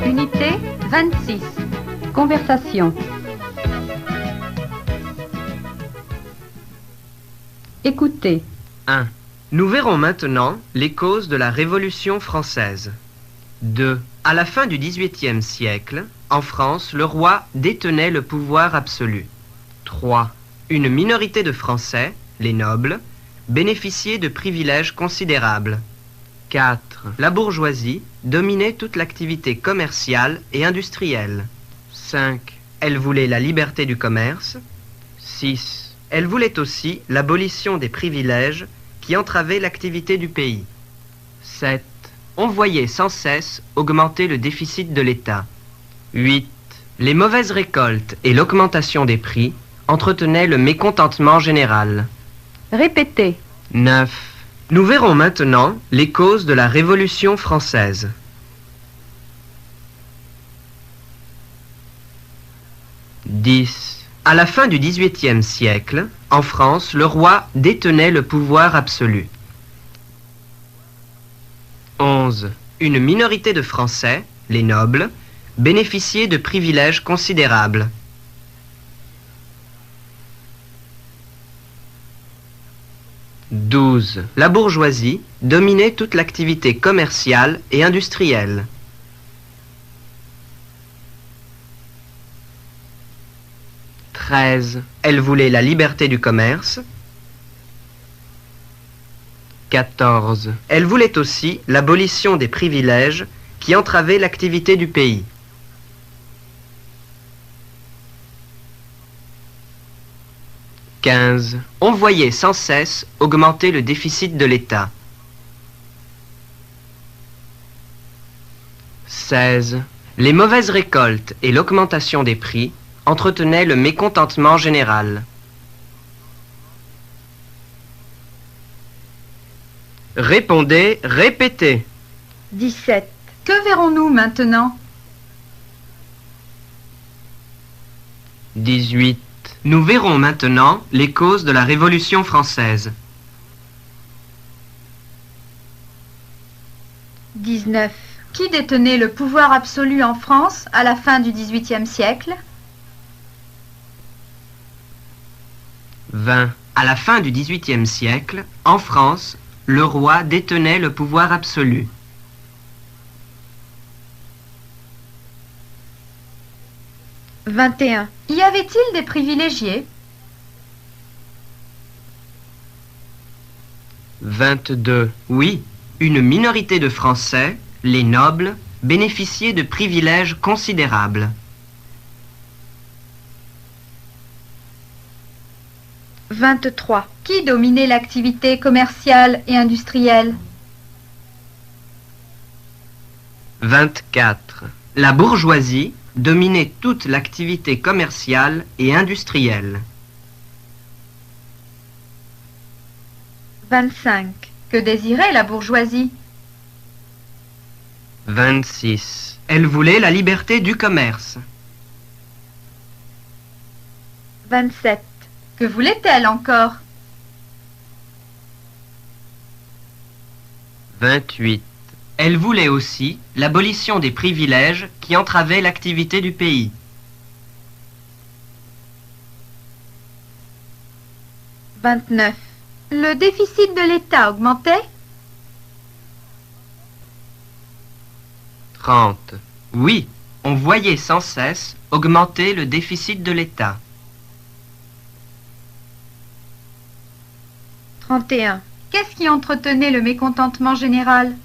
Unité 26. Conversation. Écoutez. 1. Nous verrons maintenant les causes de la Révolution française. 2. À la fin du XVIIIe siècle, en France, le roi détenait le pouvoir absolu. 3. Une minorité de Français, les nobles, bénéficiait de privilèges considérables. 4. La bourgeoisie dominait toute l'activité commerciale et industrielle. 5. Elle voulait la liberté du commerce. 6. Elle voulait aussi l'abolition des privilèges qui entravaient l'activité du pays. 7. On voyait sans cesse augmenter le déficit de l'État. 8. Les mauvaises récoltes et l'augmentation des prix entretenaient le mécontentement général. Répétez. 9. Nous verrons maintenant les causes de la Révolution française. 10. À la fin du XVIIIe siècle, en France, le roi détenait le pouvoir absolu. 11. Une minorité de Français, les nobles, bénéficiait de privilèges considérables. 12. La bourgeoisie dominait toute l'activité commerciale et industrielle. 13. Elle voulait la liberté du commerce. 14. Elle voulait aussi l'abolition des privilèges qui entravaient l'activité du pays. 15. On voyait sans cesse augmenter le déficit de l'État. 16. Les mauvaises récoltes et l'augmentation des prix entretenaient le mécontentement général. Répondez, répétez. 17. Que verrons-nous maintenant? 18. Nous verrons maintenant les causes de la Révolution française. 19. Qui détenait le pouvoir absolu en France à la fin du XVIIIe siècle? 20. À la fin du XVIIIe siècle, en France, le roi détenait le pouvoir absolu. 21. Y avait-il des privilégiés? 22. Oui, une minorité de Français, les nobles, bénéficiaient de privilèges considérables. 23. Qui dominait l'activité commerciale et industrielle? 24. La bourgeoisie dominait toute l'activité commerciale et industrielle. 25. Que désirait la bourgeoisie? 26. Elle voulait la liberté du commerce. 27. Que voulait-elle encore? 28. Elle voulait aussi l'abolition des privilèges qui entravaient l'activité du pays. 29. Le déficit de l'État augmentait? 30. Oui, on voyait sans cesse augmenter le déficit de l'État. 31. Qu'est-ce qui entretenait le mécontentement général?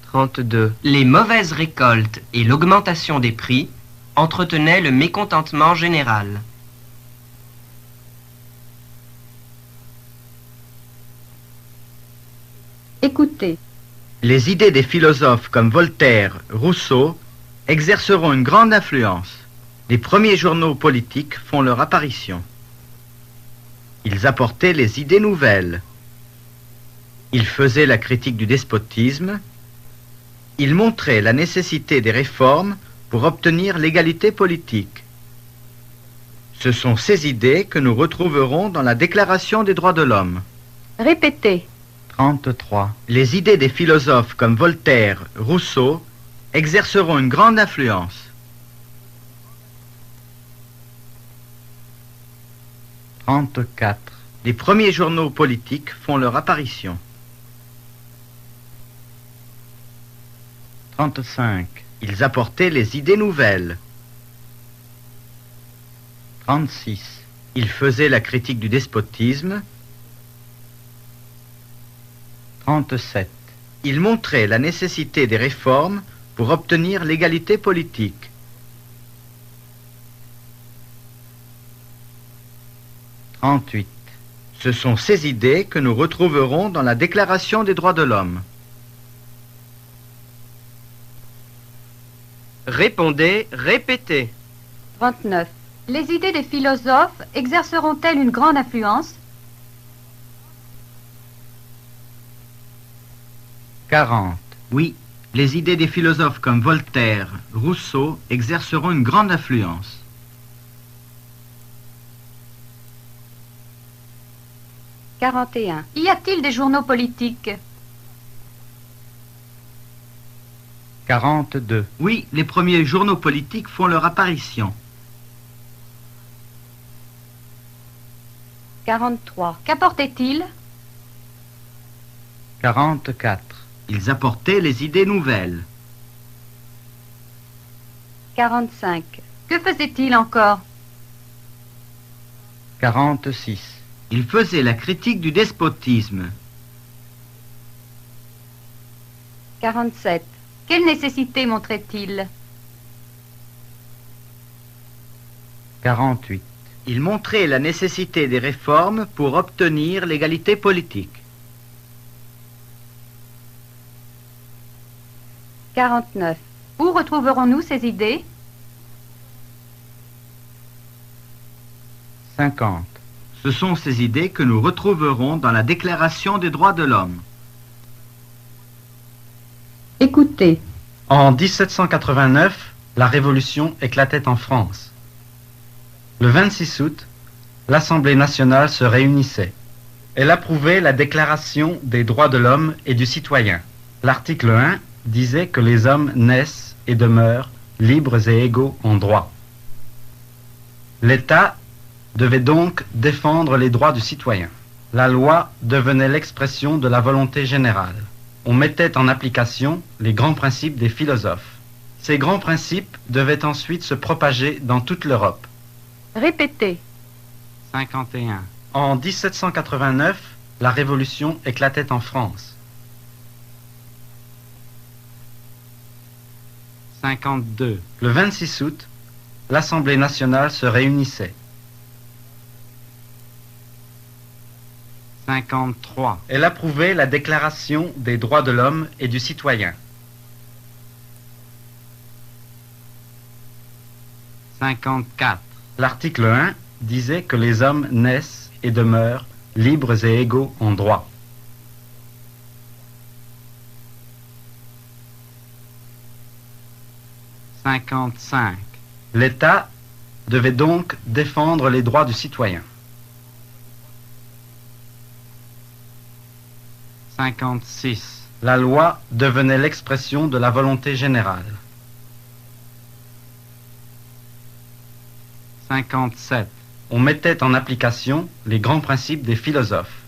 32. Les mauvaises récoltes et l'augmentation des prix entretenaient le mécontentement général. 33. Écoutez. Les idées des philosophes comme Voltaire, Rousseau exerceront une grande influence. Les premiers journaux politiques font leur apparition. Ils apportaient les idées nouvelles. Ils faisaient la critique du despotisme. Ils montraient la nécessité des réformes pour obtenir l'égalité politique. Ce sont ces idées que nous retrouverons dans la Déclaration des droits de l'homme. Répétez. 33. Les idées des philosophes comme Voltaire, Rousseau exerceront une grande influence. 34. Les premiers journaux politiques font leur apparition. 35. Ils apportaient les idées nouvelles. 36. Ils faisaient la critique du despotisme. 37. Ils montraient la nécessité des réformes pour obtenir l'égalité politique. 38. Ce sont ces idées que nous retrouverons dans la Déclaration des droits de l'homme. Répondez, répétez. 39. Les idées des philosophes exerceront-elles une grande influence? 40. Oui, les idées des philosophes comme Voltaire, Rousseau exerceront une grande influence. 41. Y a-t-il des journaux politiques? 42. Oui, les premiers journaux politiques font leur apparition. 43. Qu'apportaient-ils? 44. Ils apportaient les idées nouvelles. 45. Que faisaient-ils encore? 46. Ils faisaient la critique du despotisme. 47. Quelle nécessité montraient-ils? 48. Ils montraient la nécessité des réformes pour obtenir l'égalité politique. 49. Où retrouverons-nous ces idées? 50. Ce sont ces idées que nous retrouverons dans la Déclaration des droits de l'homme. Écoutez. En 1789, la Révolution éclatait en France. Le 26 août, l'Assemblée nationale se réunissait. Elle approuvait la Déclaration des droits de l'homme et du citoyen. L'article 1 disait que les hommes naissent et demeurent libres et égaux en droit. L'État devait donc défendre les droits du citoyen. La loi devenait l'expression de la volonté générale. On mettait en application les grands principes des philosophes. Ces grands principes devaient ensuite se propager dans toute l'Europe. Répétez. 51. En 1789, la Révolution éclatait en France. 52. Le 26 août, l'Assemblée nationale se réunissait. 53. Elle approuvait la Déclaration des droits de l'homme et du citoyen. 54. L'article 1 disait que les hommes naissent et demeurent libres et égaux en droit. 55. L'État devait donc défendre les droits du citoyen. 56. La loi devenait l'expression de la volonté générale. 57. On mettait en application les grands principes des philosophes.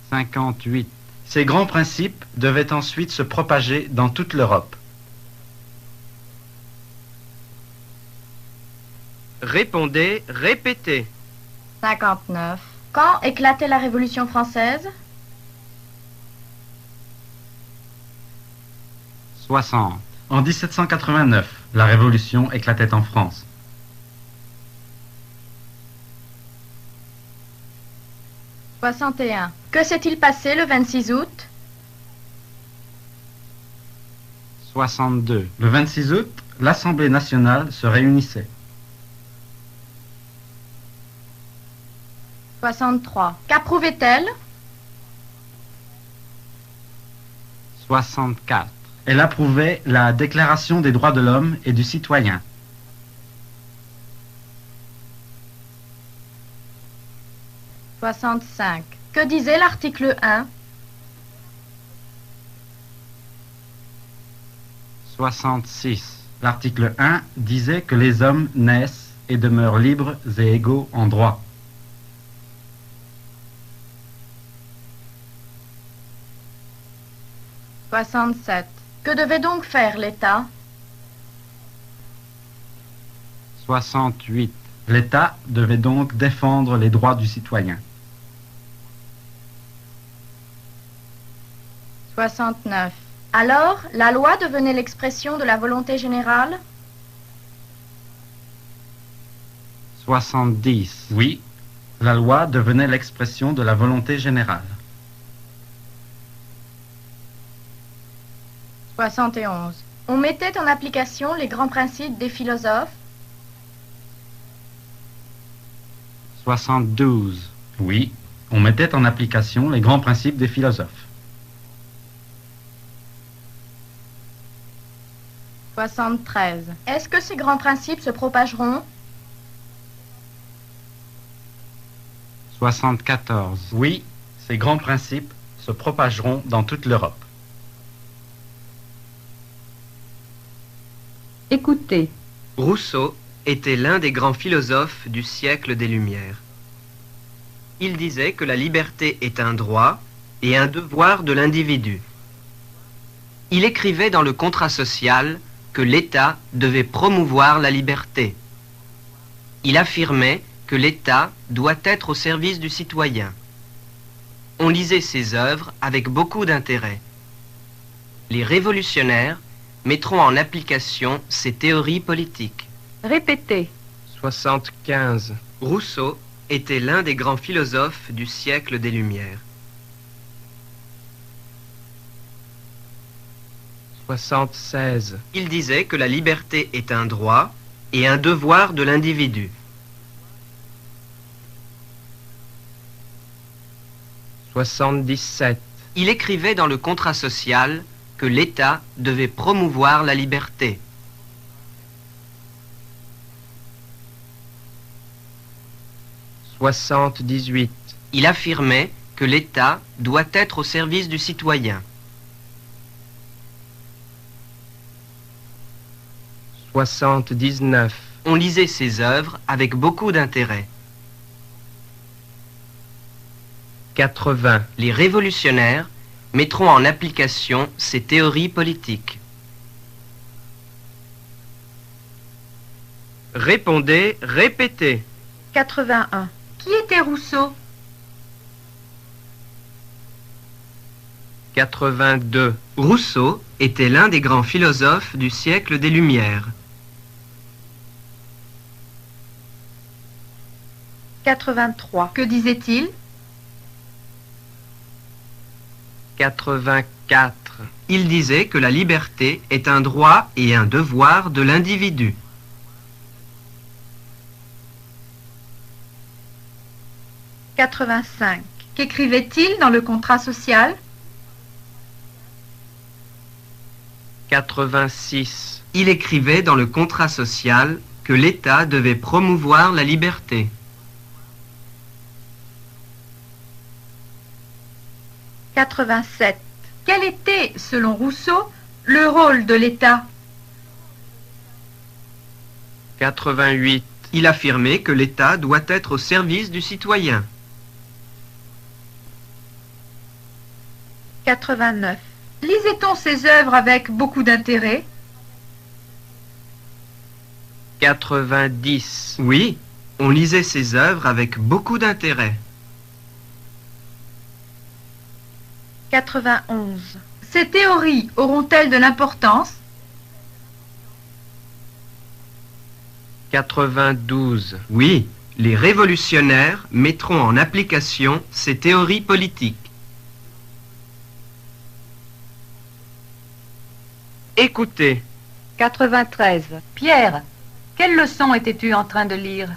58. Ces grands principes devaient ensuite se propager dans toute l'Europe. Répondez, répétez. 59. Quand éclatait la Révolution française? 60. En 1789, la Révolution éclatait en France. 61. Que s'est-il passé le 26 août? 62. Le 26 août, l'Assemblée nationale se réunissait. 63. Qu'approuvait-elle? 64. Elle approuvait la Déclaration des droits de l'homme et du citoyen. 65. Que disait l'article 1? 66. L'article 1 disait que les hommes naissent et demeurent libres et égaux en droit. 67. Que devait donc faire l'État? 68. L'État devait donc défendre les droits du citoyen. 69. Alors, la loi devenait l'expression de la volonté générale? 70. Oui, la loi devenait l'expression de la volonté générale. 71. On mettait en application les grands principes des philosophes? 72. Oui, on mettait en application les grands principes des philosophes. 73. Est-ce que ces grands principes se propageront? 74. Oui, ces grands principes se propageront dans toute l'Europe. Écoutez. Rousseau était l'un des grands philosophes du siècle des Lumières. Il disait que la liberté est un droit et un devoir de l'individu. Il écrivait dans le contrat social que l'État devait promouvoir la liberté. Il affirmait que l'État doit être au service du citoyen. On lisait ses œuvres avec beaucoup d'intérêt. Les révolutionnaires mettront en application ses théories politiques. Répétez. 75. Rousseau était l'un des grands philosophes du siècle des Lumières. 76. Il disait que la liberté est un droit et un devoir de l'individu. 77. Il écrivait dans le contrat social que l'État devait promouvoir la liberté. 78. Il affirmait que l'État doit être au service du citoyen. 79. On lisait ses œuvres avec beaucoup d'intérêt. 80. Les révolutionnaires mettront en application ses théories politiques. Répondez, répétez. 81. Qui était Rousseau? 82. Rousseau était l'un des grands philosophes du siècle des Lumières. 83. Que disait-il? 84. Il disait que la liberté est un droit et un devoir de l'individu. 85. Qu'écrivait-il dans le contrat social? 86. Il écrivait dans le contrat social que l'État devait promouvoir la liberté. 87. Quel était, selon Rousseau, le rôle de l'État? 88. Il affirmait que l'État doit être au service du citoyen. 89. Lisait-on ses œuvres avec beaucoup d'intérêt? 90. Oui, on lisait ses œuvres avec beaucoup d'intérêt. 91. Ces théories auront-elles de l'importance? 92. Oui, les révolutionnaires mettront en application ces théories politiques. Écoutez. 93. Pierre, quelle leçon étais-tu en train de lire?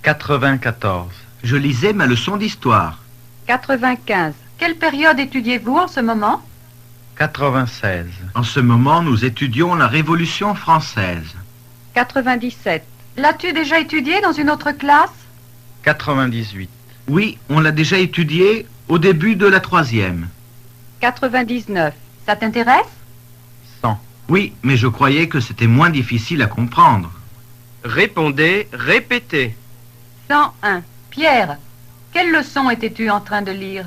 94. Je lisais ma leçon d'histoire. 95. Quelle période étudiez-vous en ce moment? 96. En ce moment, nous étudions la Révolution française. 97. L'as-tu déjà étudié dans une autre classe? 98. Oui, on l'a déjà étudié au début de la 3e. 99. Ça t'intéresse? 100. Oui, mais je croyais que c'était moins difficile à comprendre. Répondez, répétez. 101. Pierre, quelle leçon étais-tu en train de lire?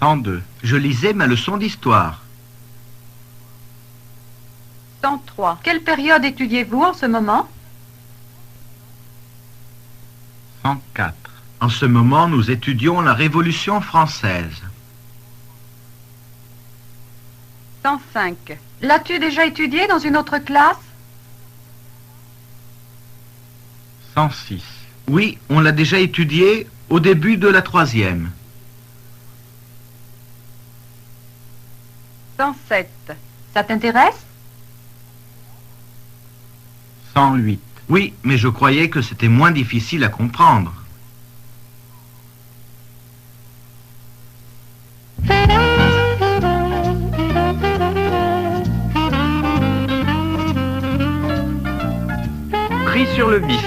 102. Je lisais ma leçon d'histoire. 103. Quelle période étudiez-vous en ce moment? 104. En ce moment, nous étudions la Révolution française. 105. L'as-tu déjà étudié dans une autre classe? 106. Oui, on l'a déjà étudié au début de la 3e. 107. Ça t'intéresse? 108. Oui, mais je croyais que c'était moins difficile à comprendre. Pris sur le vif.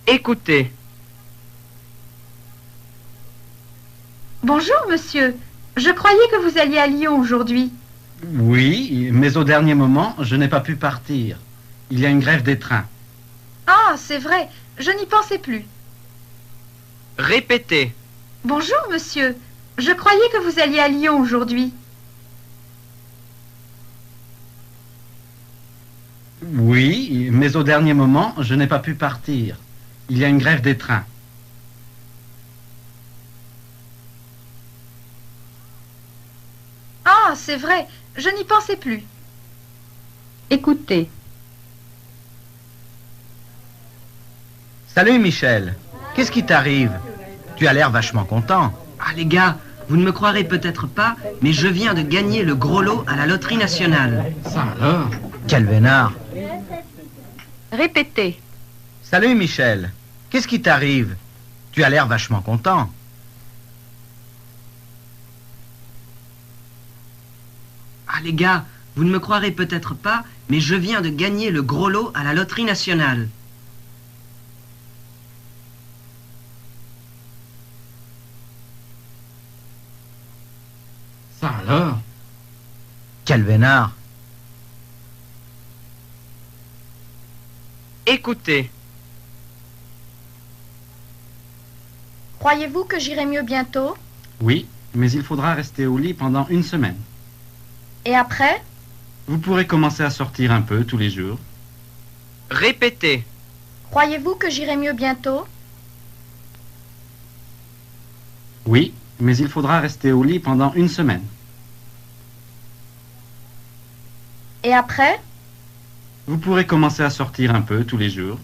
Écoutez. Bonjour, monsieur. Je croyais que vous alliez à Lyon aujourd'hui. Oui, mais au dernier moment, je n'ai pas pu partir. Il y a une grève des trains. Ah, c'est vrai. Je n'y pensais plus. Répétez. Bonjour, monsieur. Je croyais que vous alliez à Lyon aujourd'hui. Oui, mais au dernier moment, je n'ai pas pu partir. Il y a une grève des trains. Ah, c'est vrai. Je n'y pensais plus. Écoutez. Salut Michel. Qu'est-ce qui t'arrive? Tu as l'air vachement content. Ah les gars, vous ne me croirez peut-être pas, mais je viens de gagner le gros lot à la loterie nationale. Ça alors? Quel vénard. Répétez. Salut Michel. Qu'est-ce qui t'arrive? Tu as l'air vachement content. Ah les gars, vous ne me croirez peut-être pas, mais je viens de gagner le gros lot à la loterie nationale. Ça alors? Quel vénard. Écoutez. Croyez-vous que j'irai mieux bientôt? Oui, mais il faudra rester au lit pendant une semaine. Et après? Vous pourrez commencer à sortir un peu tous les jours. Répétez. Croyez-vous que j'irai mieux bientôt? Oui, mais il faudra rester au lit pendant une semaine. Et après? Vous pourrez commencer à sortir un peu tous les jours.